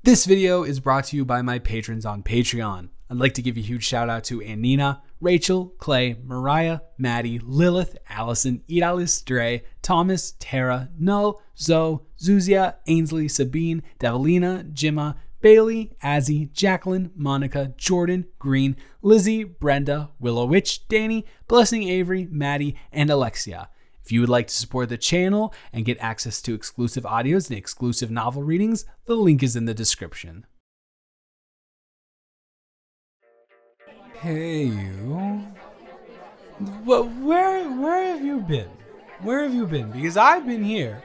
This video is brought to you by my patrons on Patreon. I'd like to give a huge shout out to Anina, Rachel, Clay, Mariah, Maddie, Lilith, Allison, Idalis, Dre, Thomas, Tara, Null, Zoe, Zuzia, Ainsley, Sabine, Develina, Jimma, Bailey, Azzy, Jacqueline, Monica, Jordan, Green, Lizzie, Brenda, Willow Witch, Danny, Blessing Avery, Maddie, and Alexia. If you would like to support the channel and get access to exclusive audios and exclusive novel readings, the link is in the description. Hey you. Well, where have you been? Where have you been? Because I've been here,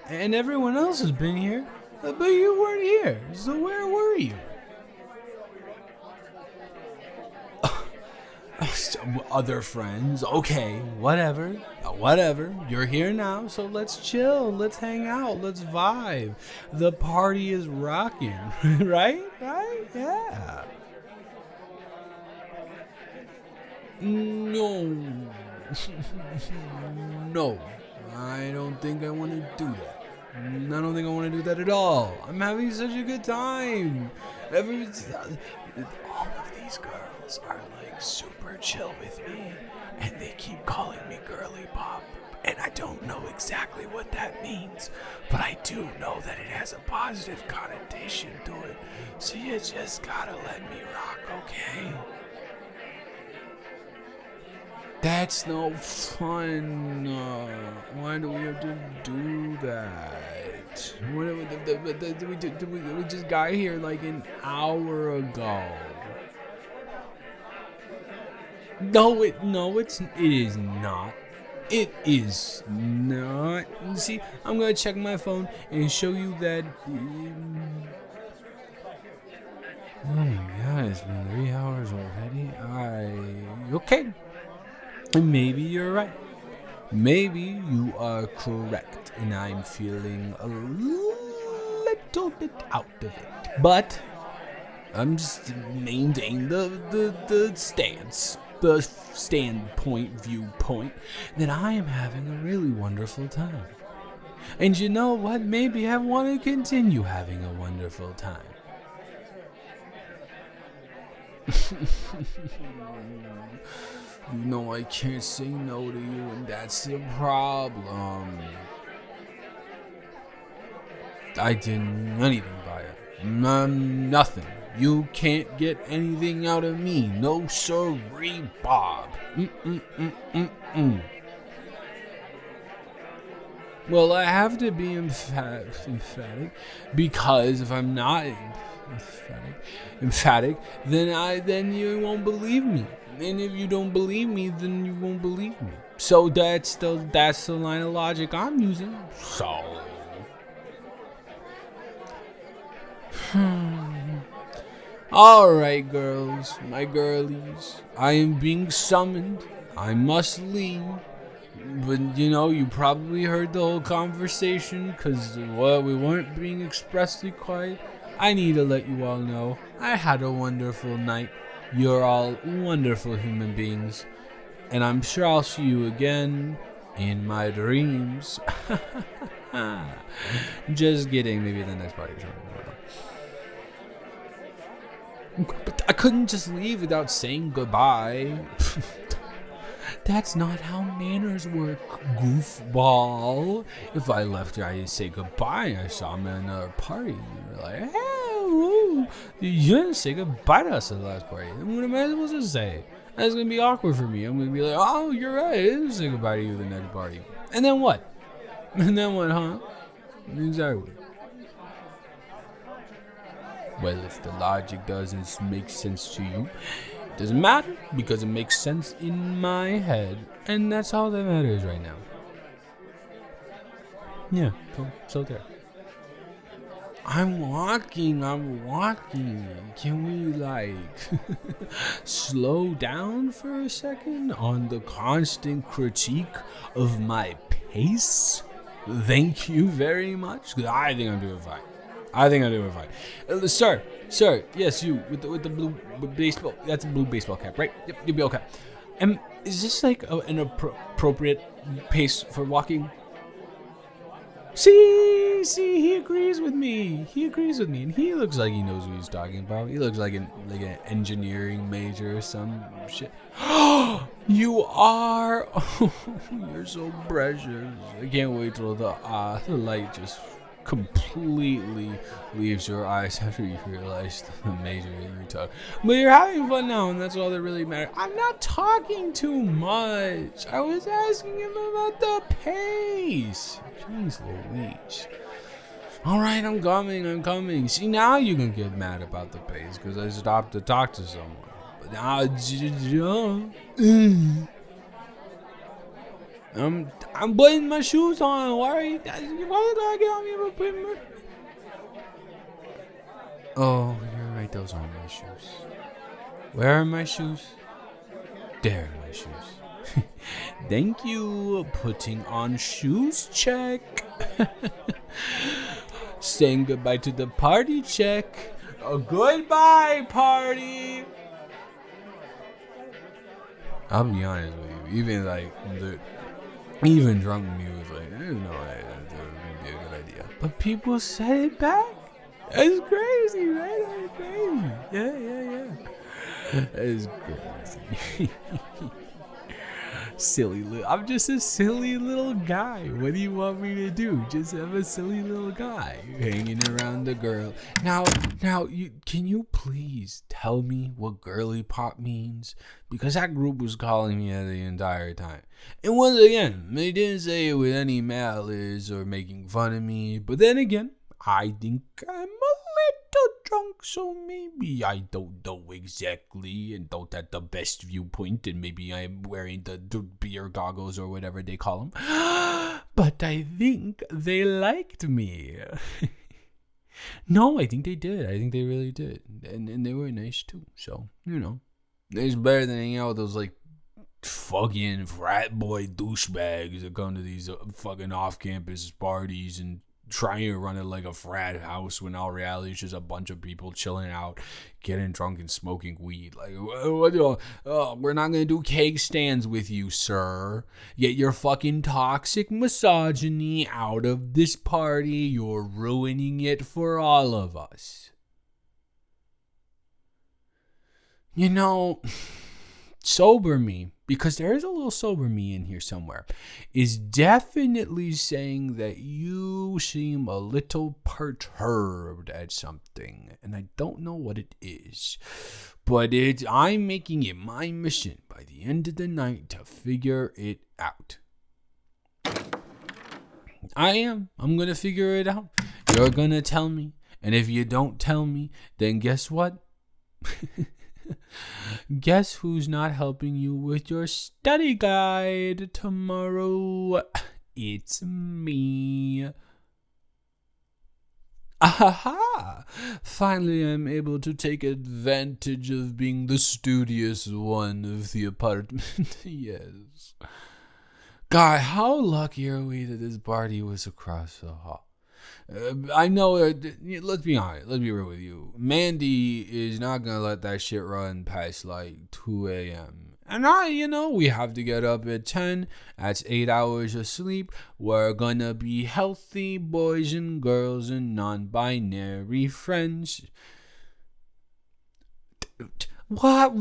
and everyone else has been here, but you weren't here. So where were you? Other friends, okay, whatever, you're here now, so let's chill, let's hang out, let's vibe. The party is rocking. right, yeah. No, I don't think I want to do that. I don't think I want to do that at all. I'm having such a good time. All of these girls are like super chill with me, and they keep calling me girly pop, and I don't know exactly what that means, but I do know that it has a positive connotation to it, so you just gotta let me rock, okay? That's no fun. Why do we have to do that? We just got here like an hour ago. No, it is not. It is not. See, I'm gonna check my phone and show you that. Oh my God, it's been 3 hours already. Okay. Maybe you're right. Maybe you are correct, and I'm feeling a little bit out of it. But I'm just maintaining the stance, the viewpoint that I am having a really wonderful time. And you know what? Maybe I want to continue having a wonderful time. You know I can't say no to you, and that's the problem. I didn't anything by it. Nothing. You can't get anything out of me. No sirree, Bob. Well, I have to be emphatic, because if I'm not emphatic, then you won't believe me. And if you don't believe me, then you won't believe me. So that's the line of logic I'm using. So alright, girls, my girlies, I am being summoned. I must leave. But you probably heard the whole conversation, because we weren't being expressly quiet. I need to let you all know I had a wonderful night. You're all wonderful human beings, and I'm sure I'll see you again in my dreams. Just kidding, maybe the next party. But I couldn't just leave without saying goodbye. That's not how manners work, goofball. If I left you, I didn't say goodbye. I saw him at another party. You were like, hey, woo. You didn't say goodbye to us at the last party. What am I supposed to say? That's going to be awkward for me. I'm going to be like, oh, you're right. I didn't say goodbye to you at the next party. And then what? Huh? Exactly. Well, if the logic doesn't make sense to you, it doesn't matter, because it makes sense in my head, and that's all that matters right now. Yeah, so there. I'm walking. Can we slow down for a second on the constant critique of my pace? Thank you very much. I think I'm doing fine. Sir, yes, you with the blue baseball. That's a blue baseball cap, right? Yep, you'll be okay. And is this like an appropriate pace for walking? See, he agrees with me. And he looks like he knows what he's talking about. He looks like an engineering major or some shit. You are. You're so precious. I can't wait till the light just completely leaves your eyes after you realize the major that you're talking. But you're having fun now, and that's all that really matters. I'm not talking too much. I was asking him about the pace. Jeez Louise. Alright, I'm coming. See, now you can get mad about the pace because I stopped to talk to someone. But now, I'm putting my shoes on. Why did I get on me about putting my... Oh, you're right, those aren't my shoes. Where are my shoes? There are my shoes. Thank you. Putting on shoes check. Saying goodbye to the party check. Oh, goodbye, party. I'll be honest with you. Even drunk me was like, there's no way that would be a good idea. But people said it back. That's crazy, right? That's crazy. Yeah. That's crazy. I'm just a silly little guy. What do you want me to do? Just have a silly little guy hanging around the girl. Now, can you please tell me what girly pop means? Because that group was calling me the entire time. And once again, they didn't say it with any malice or making fun of me. But then again, I think I'm a little drunk, so maybe I don't know exactly and don't have the best viewpoint, and maybe I'm wearing the beer goggles or whatever they call them. But I think they liked me. No, I think they did. I think they really did. And they were nice too. So, it's better than hanging out with those fucking frat boy douchebags that come to these fucking off-campus parties and trying to run it like a frat house when all reality it's just a bunch of people chilling out, getting drunk and smoking weed. We're not gonna do cake stands with you, sir. Get your fucking toxic misogyny out of this party. You're ruining it for all of us. Sober me, because there is a little sober me in here somewhere, is definitely saying that you seem a little perturbed at something, and I don't know what it is, but I'm making it my mission by the end of the night to figure it out. I am. I'm gonna figure it out. You're gonna tell me, and if you don't tell me, then guess what? Guess who's not helping you with your study guide tomorrow? It's me. Aha! Finally, I'm able to take advantage of being the studious one of the apartment. Yes. God, how lucky are we that this party was across the hall? I know, let's be honest, let's be real with you. Mandy is not going to let that shit run past 2 a.m. And we have to get up at 10. That's 8 hours of sleep. We're going to be healthy boys and girls and non-binary friends. What?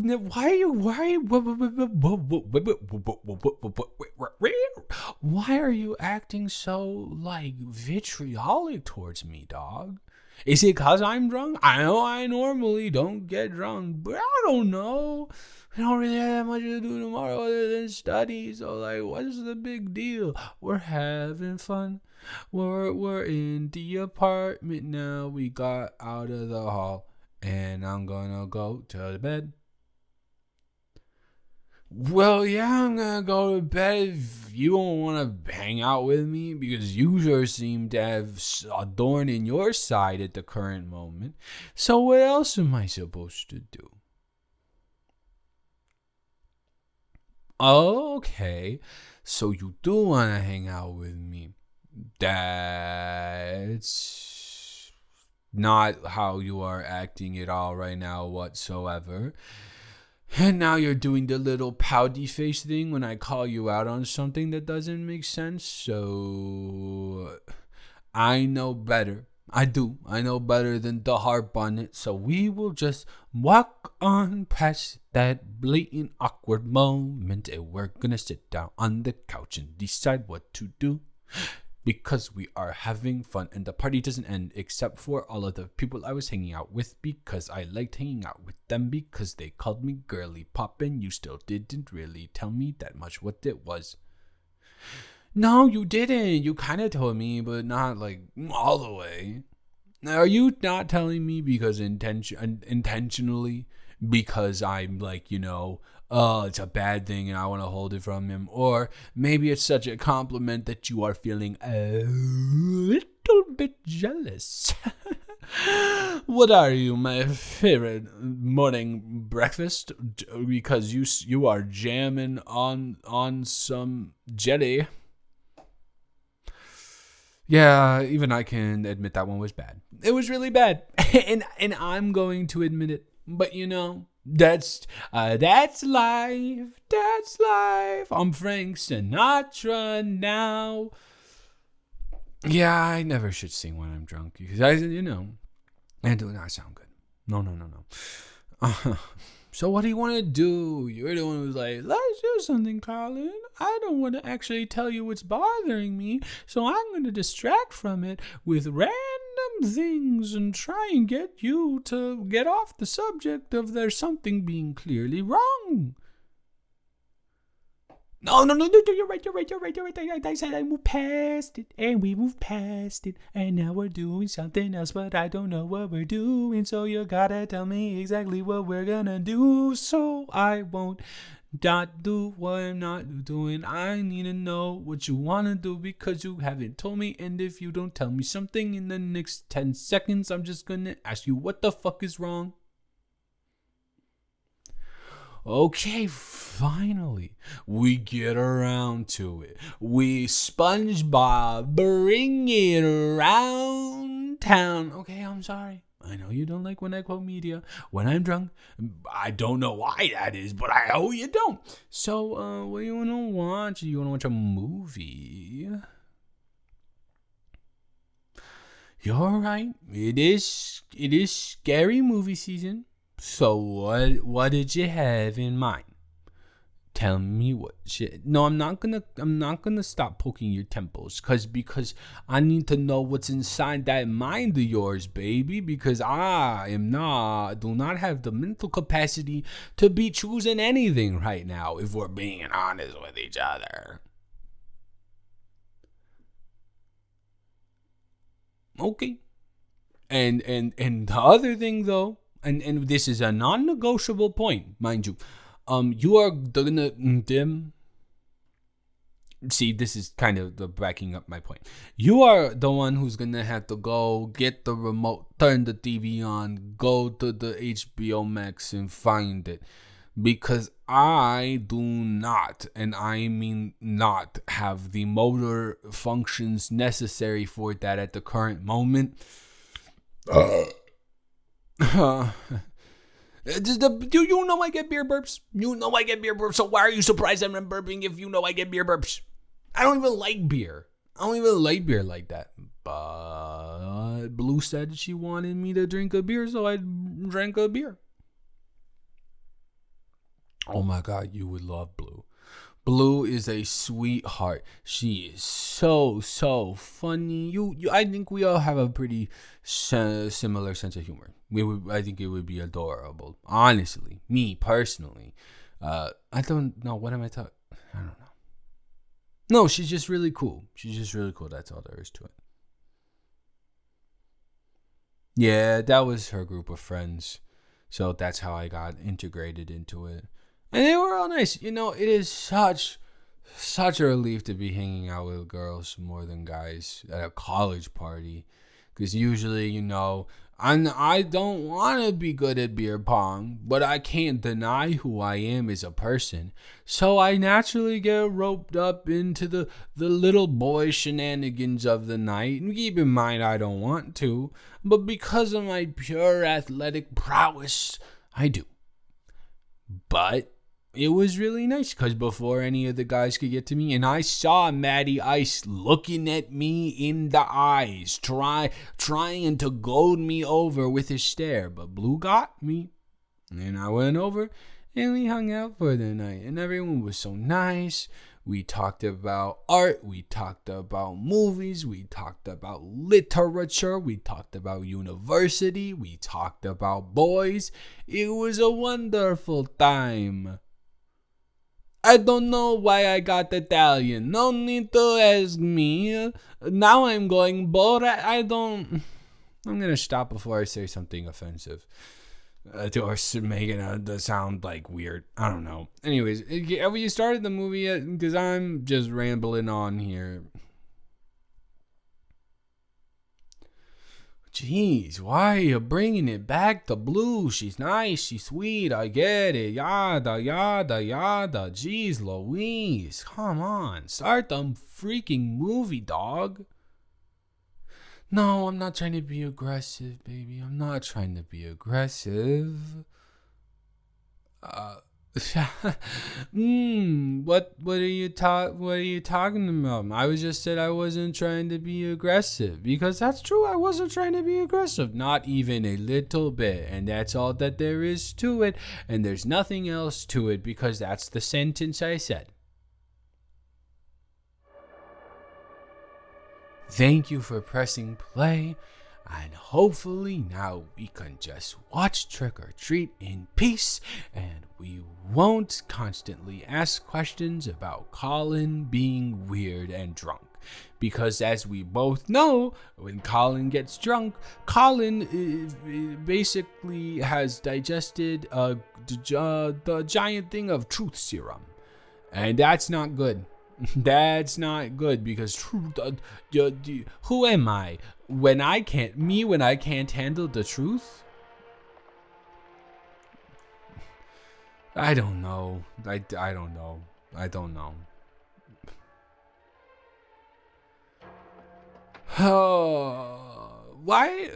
Why are you acting so vitriolic towards me, dog? Is it cause I'm drunk? I know I normally don't get drunk, but I don't know. I don't really have that much to do tomorrow other than study. So what's the big deal? We're having fun. We're in the apartment now. We got out of the hall. And I'm gonna go to bed. Well, yeah, I'm gonna go to bed if you don't want to hang out with me, because you sure seem to have a thorn in your side at the current moment. So what else am I supposed to do? Okay, so you do want to hang out with me. That's not how you are acting at all right now whatsoever. And now you're doing the little pouty face thing when I call you out on something that doesn't make sense. So I know better. I do. I know better than to harp on it. So we will just walk on past that blatant awkward moment. And we're gonna sit down on the couch and decide what to do. Because we are having fun. And the party doesn't end except for all of the people I was hanging out with. Because I liked hanging out with them. Because they called me girly pop. And you still didn't really tell me that much what it was. No, you didn't. You kind of told me, but not like all the way. Are you not telling me because intentionally? Because I'm like, it's a bad thing and I want to hold it from him. Or maybe it's such a compliment that you are feeling a little bit jealous. What are you, my favorite morning breakfast? Because you are jamming on some jelly. Yeah, even I can admit that one was bad. It was really bad, and I'm going to admit it. But that's life. That's life. I'm Frank Sinatra now. Yeah, I never should sing when I'm drunk because I do not sound good. No. So what do you want to do? You're the one who's like, let's do something, Colin. I don't want to actually tell you what's bothering me, so I'm going to distract from it with random things and try and get you to get off the subject of there's something being clearly wrong. No, you're right. I said I moved past it, and we moved past it, and now we're doing something else, but I don't know what we're doing, so you gotta tell me exactly what we're gonna do, so I won't not do what I'm not doing. I need to know what you wanna do, because you haven't told me, and if you don't tell me something in the next 10 seconds, I'm just gonna ask you what the fuck is wrong. Okay, finally, we get around to it. We SpongeBob bring it around town. Okay, I'm sorry. I know you don't like when I quote media when I'm drunk. I don't know why that is, but I know you don't. So, what do you want to watch? You want to watch a movie? You're right. It is scary movie season. So what did you have in mind? Tell me what shit. No, I'm not gonna stop poking your temples because I need to know what's inside that mind of yours, baby, because I do not have the mental capacity to be choosing anything right now, if we're being honest with each other. Okay. And the other thing though, and this is a non-negotiable point, mind you. You are gonna see, this is kind of the backing up my point. You are the one who's gonna have to go get the remote, turn the TV on, go to the HBO Max and find it. Because I do not, and I mean not, have the motor functions necessary for that at the current moment. Do you know I get beer burps? You know I get beer burps, so why are you surprised I'm burping if you know I get beer burps? I don't even like beer. I don't even like beer like that. But Blue said she wanted me to drink a beer, so I drank a beer. Oh my God, you would love Blue. Blue is a sweetheart. She is so funny. I think we all have a pretty similar sense of humor. I think it would be adorable. Honestly, me personally, I don't know. What am I talking? I don't know. No, she's just really cool. That's all there is to it. Yeah, that was her group of friends. So that's how I got integrated into it. And they were all nice. It is such a relief to be hanging out with girls more than guys at a college party. Because usually, I don't want to be good at beer pong, but I can't deny who I am as a person. So I naturally get roped up into the little boy shenanigans of the night. And keep in mind, I don't want to. But because of my pure athletic prowess, I do. But it was really nice because before any of the guys could get to me, and I saw Matty Ice looking at me in the eyes, trying to goad me over with his stare, but Blue got me. And I went over and we hung out for the night, and everyone was so nice. We talked about art, we talked about movies, we talked about literature, we talked about university, we talked about boys. It was a wonderful time. I don't know why I got Italian. No need to ask me. Now I'm going bored. I'm gonna stop before I say something offensive. Or making it sound like weird. I don't know. Anyways, have you started the movie yet? Because I'm just rambling on here. Jeez, why are you bringing it back to Blue? She's nice, she's sweet, I get it. Yada, yada, yada. Jeez Louise, come on. Start the freaking movie, dog. No, I'm not trying to be aggressive, baby. I'm not trying to be aggressive. What are you talking about? I was just said I wasn't trying to be aggressive, because that's true. I wasn't trying to be aggressive, not even a little bit, and that's all that there is to it, and there's nothing else to it, because that's the sentence I said. Thank you for pressing play, and hopefully now we can just watch Trick or Treat in peace, and we won't constantly ask questions about Colin being weird and drunk. Because as we both know, when Colin gets drunk, Colin basically has digested the giant thing of truth serum. And that's not good. That's not good, because who am I when I can't handle the truth? I don't know. I don't know. Oh, why?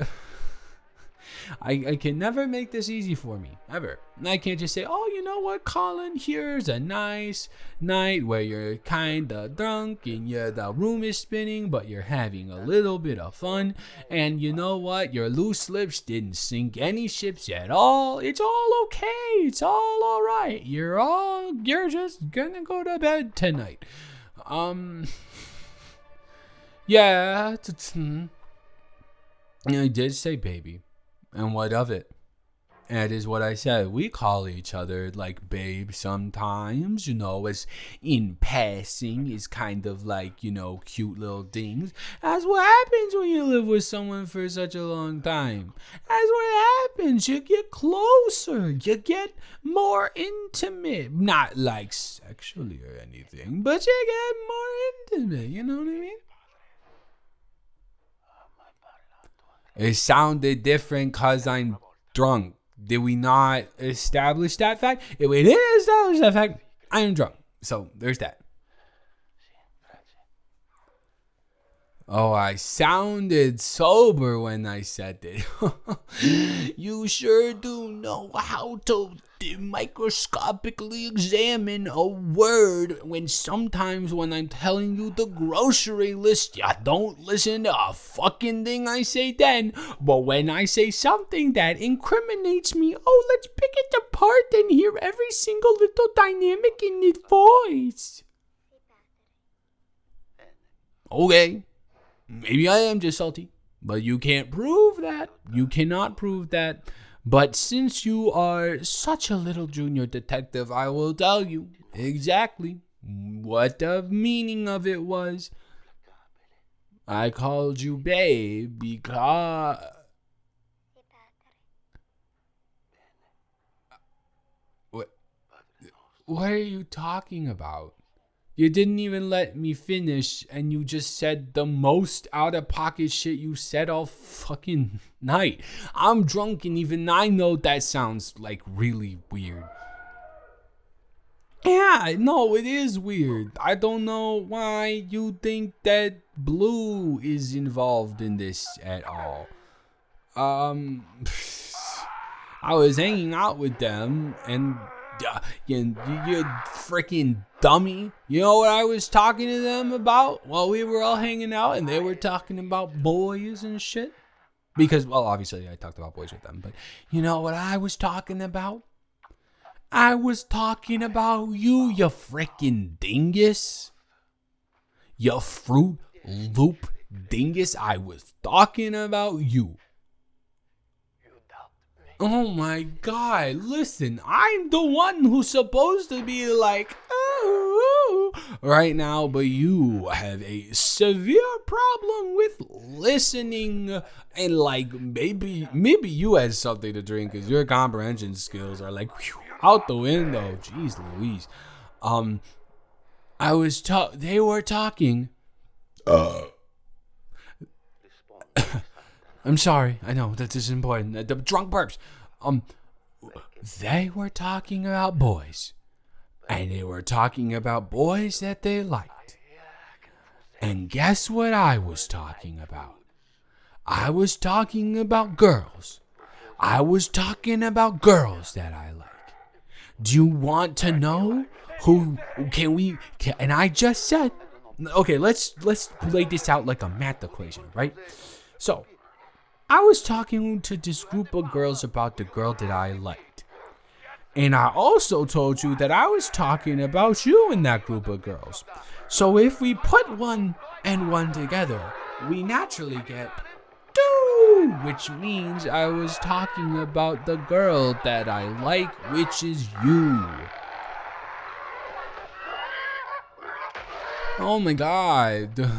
I can never make this easy for me, ever. I can't just say, oh, you know what, Colin, here's a nice night where you're kinda drunk and the room is spinning, but you're having a little bit of fun, and you know what, your loose lips didn't sink any ships at all. It's all okay. It's all alright. You're just gonna go to bed tonight. Yeah, I did say baby. And what of it? That is what I said. We call each other like babe sometimes, as in passing, is kind of like, cute little things. That's what happens when you live with someone for such a long time. That's what happens. You get closer. You get more intimate. Not like sexually or anything, but you get more intimate. You know what I mean? It sounded different because I'm drunk. Did we not establish that fact? If we didn't establish that fact, I am drunk. So there's that. Oh, I sounded sober when I said it. You sure do know how to microscopically examine a word, when sometimes when I'm telling you the grocery list, you don't listen to a fucking thing I say then. But when I say something that incriminates me, oh, let's pick it apart and hear every single little dynamic in its voice. Okay. Maybe I am just salty, but you can't prove that. You cannot prove that. But since you are such a little junior detective, I will tell you exactly what the meaning of it was. I called you babe because... What are you talking about? You didn't even let me finish, and you just said the most out-of-pocket shit you said all fucking night. I'm drunk, and even I know that sounds like really weird. Yeah, no, it is weird. I don't know why you think that Blue is involved in this at all. I was hanging out with them, and you freaking dummy. You know what I was talking to them about while we were all hanging out and they were talking about boys and shit? Because, well, obviously I talked about boys with them, but you know what I was talking about? I was talking about you freaking dingus. You Fruit Loop dingus. I was talking about you. Oh my God, listen, I'm the one who's supposed to be like, oh, right now, but you have a severe problem with listening, and like maybe you had something to drink because your comprehension skills are like out the window. Jeez Louise. They were talking. I'm sorry. I know that this is important. The drunk burps. They were talking about boys. And they were talking about boys that they liked. And guess what I was talking about? I was talking about girls. I was talking about girls that I like. Do you want to know who and I just said, okay, let's lay this out like a math equation, right? So, I was talking to this group of girls about the girl that I liked. And I also told you that I was talking about you in that group of girls. So if we put one and one together, we naturally get two, which means I was talking about the girl that I like, which is you. Oh my God.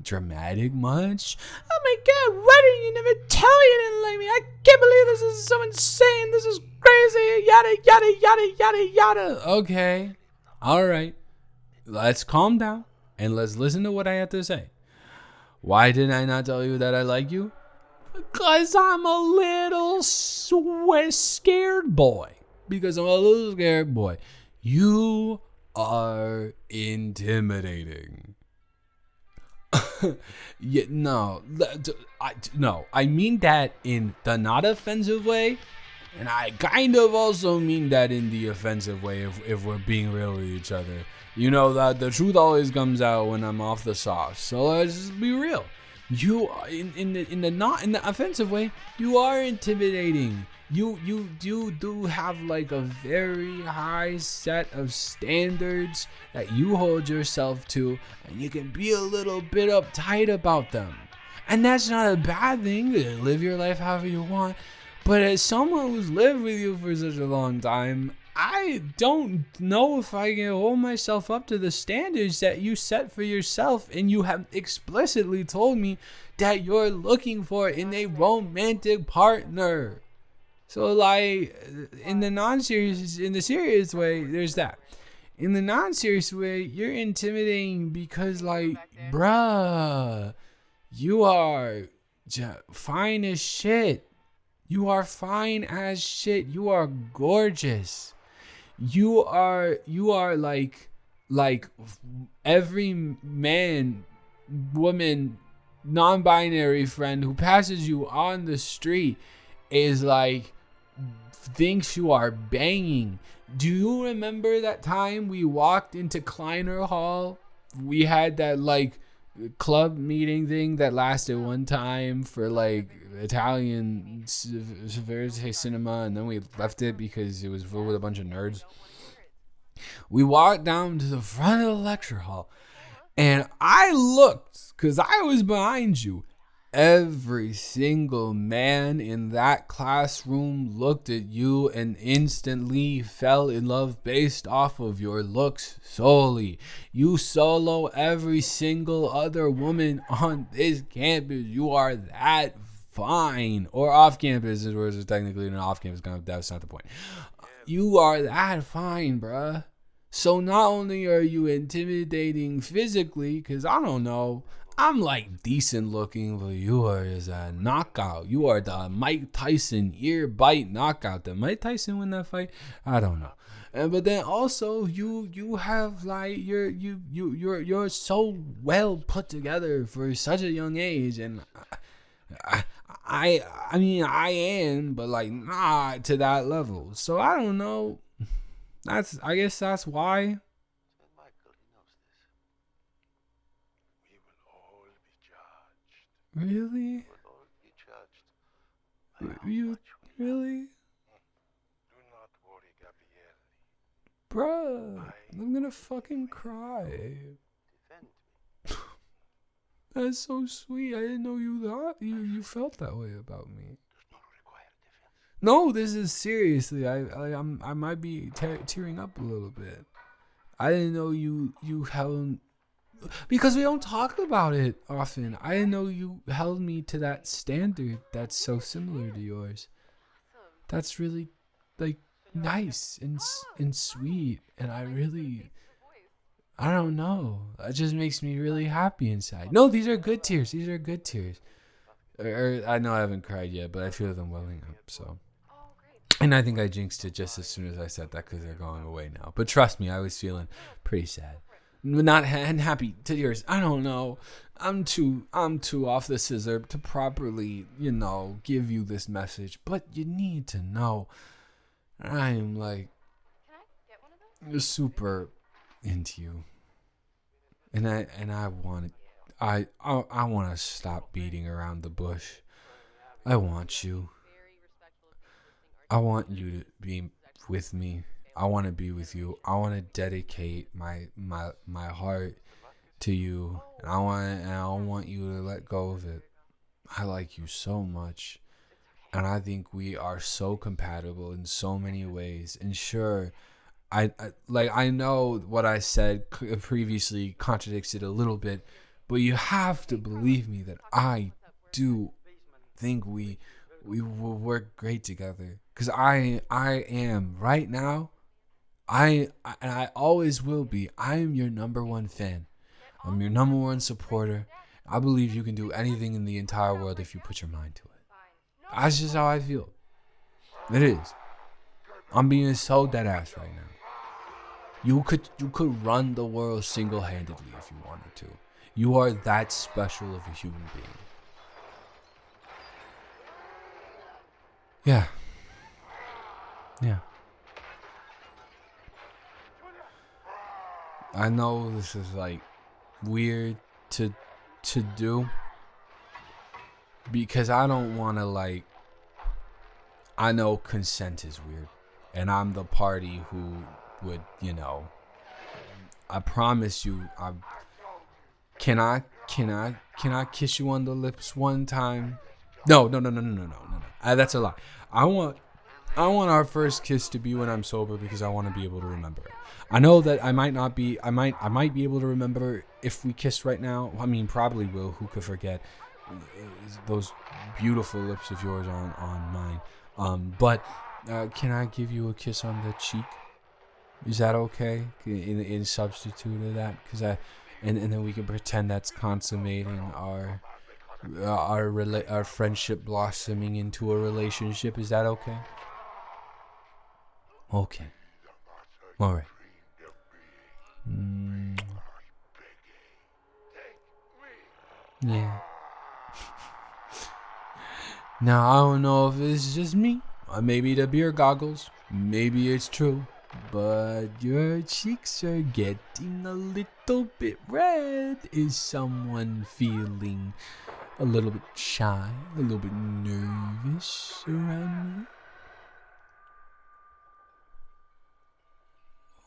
Dramatic much? Oh my God, why didn't you never tell me you didn't like me? I can't believe this is so insane. This is crazy. Yada, yada, yada, yada, yada. Okay. All right. Let's calm down and let's listen to what I have to say. Why didn't I not tell you that I like you? Because I'm a little scared boy. You are intimidating. Yeah, no, I mean that in the not offensive way, and I kind of also mean that in the offensive way if we're being real with each other. You know that the truth always comes out when I'm off the sauce. So let's just be real. You in the offensive way, you are intimidating. You do have like a very high set of standards that you hold yourself to, and you can be a little bit uptight about them. And that's not a bad thing. Live your life however you want. But as someone who's lived with you for such a long time, I don't know if I can hold myself up to the standards that you set for yourself, and you have explicitly told me that you're looking for in a romantic partner. So like in the serious way, there's that. In the non-serious way, you're intimidating because like, bruh, you are fine as shit. You are fine as shit. You are gorgeous. You are like every man, woman, non-binary friend who passes you on the street is like thinks you are banging. Do you remember that time we walked into Kleiner Hall? We had that like club meeting thing that lasted one time for like Italian cinema, and then we left it because it was filled with a bunch of nerds. We walked down to the front of the lecture hall, and I looked because I was behind you. Every single man in that classroom looked at you and instantly fell in love based off of your looks solely. You solo every single other woman on this campus. You are that fine. Or off campus, where it's technically an off campus kind of, that's not the point. You are that fine, bruh. So not only are you intimidating physically, because I don't know, I'm like decent looking, but you are as a knockout. You are the Mike Tyson ear bite knockout. Did Mike Tyson win that fight? I don't know. But then also you have like you're so well put together for such a young age, and I mean I am, but like not to that level. So I don't know. I guess that's why. Tell Michael he knows this. We will all be judged. Really? We will all be judged by how You much we love. really? Do not worry, Gabriele. Bruh, I I'm gonna will fucking defend cry. defend me. That's so sweet. I didn't know you felt that way about me. Does not require defense. No, this is seriously. I might be tearing up a little bit. I didn't know you held, because we don't talk about it often. I didn't know you held me to that standard that's so similar to yours. That's really like nice and sweet, and I don't know. It just makes me really happy inside. No, these are good tears. These are good tears. I know I haven't cried yet, but I feel them welling up. So, and I think I jinxed it just as soon as I said that because they're going away now. But trust me, I was feeling pretty sad, not happy to tears. I don't know. I'm too off the scissor to properly, give you this message. But you need to know, I am like super into you, and I want I want to stop beating around the bush. I want you. I want you to be with me. I want to be with you. I want to dedicate my heart to you, and I want you to let go of it. I like you so much, and I think we are so compatible in so many ways. And sure, I know what I said previously contradicts it a little bit, but you have to believe me that I do think we will work great together. Cause I am right now. And I always will be. I am your number one fan. I'm your number one supporter. I believe you can do anything in the entire world if you put your mind to it. That's just how I feel. It is. I'm being so dead ass right now. You could run the world single handedly if you wanted to. You are that special of a human being. Yeah. Yeah. I know this is like weird to do because I don't want to like, I know consent is weird, and I'm the party who would, I promise you, can I kiss you on the lips one time? No. That's a lie. I want our first kiss to be when I'm sober because I want to be able to remember it. I know that I might not be. I might be able to remember if we kissed right now. I mean, probably will. Who could forget those beautiful lips of yours on mine? But can I give you a kiss on the cheek? Is that okay? In substitute of that, and then we can pretend that's consummating our friendship blossoming into a relationship. Is that okay? Okay. All right. Yeah. Now I don't know if it's just me, or maybe the beer goggles. Maybe it's true, but your cheeks are getting a little bit red. Is someone feeling a little bit shy, a little bit nervous around me?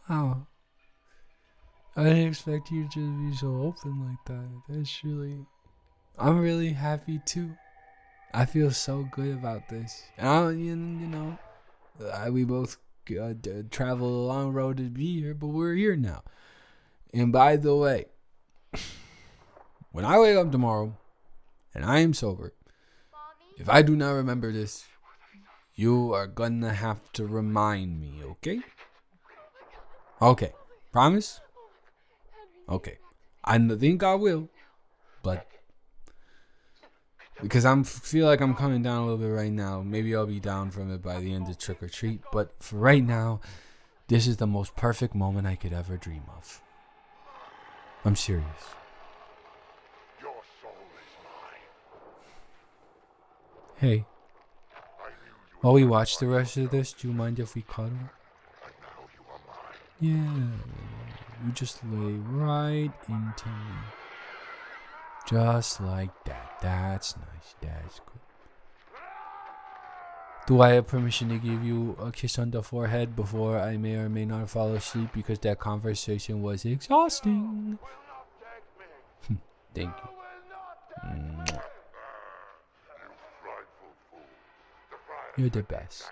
Wow. I didn't expect you to be so open like that. That's really... I'm really happy too. I feel so good about this. We both traveled a long road to be here, but we're here now. And by the way, when I wake up tomorrow and I am sober, if I do not remember this, you are gonna have to remind me, okay? Okay. Promise? Okay. I think I will, but because I feel like I'm coming down a little bit right now. Maybe I'll be down from it by the end of Trick or Treat, but for right now, this is the most perfect moment I could ever dream of. I'm serious. Your soul is mine. Hey, while we watch the rest of this, do you mind if we cuddle? And now you are mine. Yeah, you just lay right into me. Just like that. That's nice. That's good. Do I have permission to give you a kiss on the forehead before I may or may not fall asleep because that conversation was exhausting? Thank you. Mwah. You're the best.